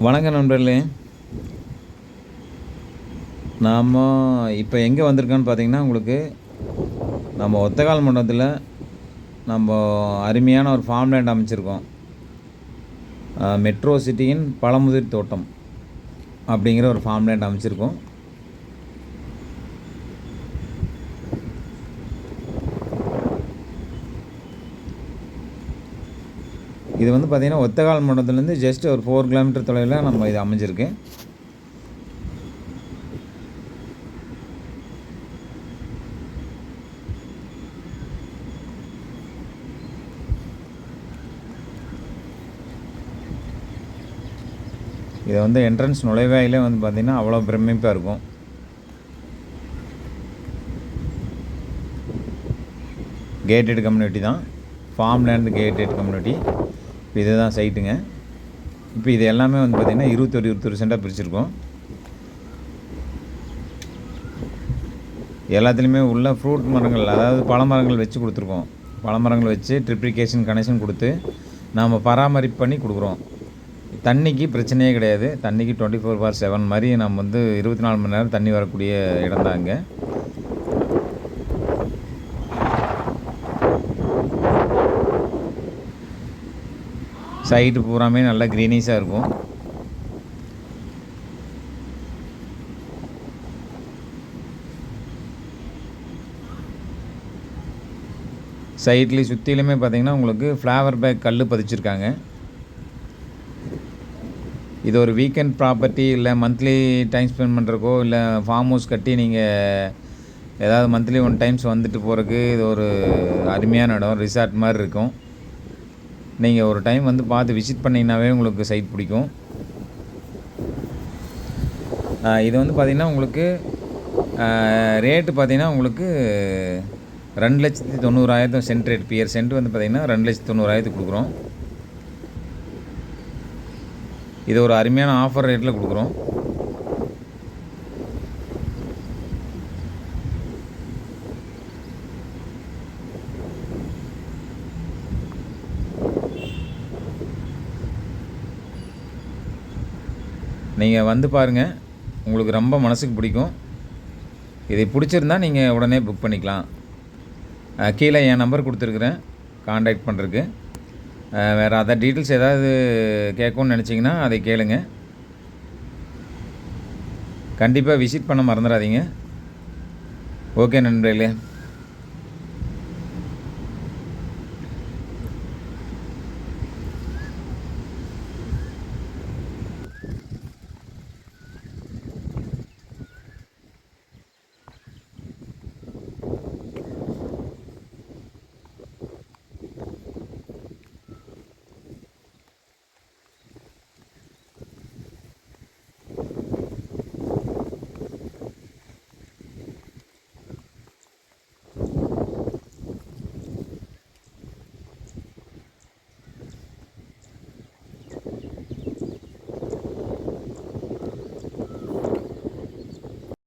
வணக்கம் நண்பர்களே. நாம் இப்போ எங்கே வந்திருக்கோன்னு பார்த்தீங்கன்னா, உங்களுக்கு நம்ம ஒத்தக்கால் மண்டபத்தில் நம்ம அருமையான ஒரு ஃபார்ம் லேண்ட் அமைச்சிருக்கோம். மெட்ரோ சிட்டியின் பழமுதிர் தோட்டம் அப்படிங்கிற ஒரு ஃபார்ம் லேண்ட் அமைச்சிருக்கோம். இது வந்து பார்த்திங்கன்னா ஒத்தக்கால் மண்டபத்துலேருந்து ஜஸ்ட் ஒரு 4 கிலோமீட்டர் தொலைவில் நம்ம இது அமைஞ்சிருக்கு. இது வந்து என்ட்ரன்ஸ் நுழைவாயிலே வந்து பார்த்திங்கன்னா அவ்வளோ பிரமிப்பாக இருக்கும். கேட்டட் கம்யூனிட்டி தான், ஃபார்ம் லேண்ட் கேட்டட் கம்யூனிட்டி. இப்போ இதுதான் சைட்டுங்க. இப்போ இது எல்லாமே வந்து பார்த்திங்கன்னா 21 சென்டாக பிரிச்சுருக்கோம். எல்லாத்துலேயுமே உள்ள ஃப்ரூட் மரங்கள், அதாவது பழமரங்கள் வச்சு கொடுத்துருக்கோம். பழமரங்கள் வச்சு ட்ரிப்ளிகேஷன் கனெக்ஷன் கொடுத்து நாம் பராமரிப்பு பண்ணி கொடுக்குறோம். தண்ணிக்கு பிரச்சனையே கிடையாது. தண்ணிக்கு 24/7 மாதிரி நம்ம வந்து 24 மணி நேரம் தண்ணி வரக்கூடிய இடம் தான் இங்கே. சைட்டு பூராமே நல்லா க்ரீனிஷாக இருக்கும். சைட்லேயும் சுற்றிலுமே பார்த்திங்கன்னா உங்களுக்கு ஃப்ளவர் பேக் கல் பதிச்சிருக்காங்க. இது ஒரு வீக்கெண்ட் ப்ராப்பர்ட்டி, இல்லை மந்த்லி டைம் ஸ்பெண்ட் பண்ணுறக்கோ, இல்லை ஃபார்ம் ஹவுஸ் கட்டி நீங்கள் ஏதாவது மந்த்லி 1 டைம்ஸ் வந்துட்டு போகிறதுக்கு இது ஒரு அருமையான இடம். ரிசார்ட் மாதிரி இருக்கும். நீங்கள் ஒரு டைம் வந்து பார்த்து விசிட் பண்ணிங்கனாவே உங்களுக்கு சைட் பிடிக்கும். இது வந்து பார்த்திங்கன்னா உங்களுக்கு ரேட்டு பார்த்திங்கன்னா உங்களுக்கு 2,90,000 சென்ட் ரேட். பியர் சென்ட் வந்து பார்த்திங்கன்னா 2,90,000 கொடுக்குறோம். இது ஒரு அருமையான ஆஃபர் ரேட்டில் கொடுக்குறோம். நீங்கள் வந்து பாருங்கள், உங்களுக்கு ரொம்ப மனசுக்கு பிடிக்கும். இதை பிடிச்சிருந்தால் நீங்கள் உடனே புக் பண்ணிக்கலாம். கீழே என் நம்பர் கொடுத்துருக்குறேன் காண்டாக்ட் பண்ணுறதுக்கு. வேறு அதர் டீட்டெயில்ஸ் ஏதாவது கேட்கணும்னு நினச்சிங்கன்னா அதை கேளுங்க. கண்டிப்பாக விசிட் பண்ண மறந்துடாதீங்க. ஓகே நண்பர்களே.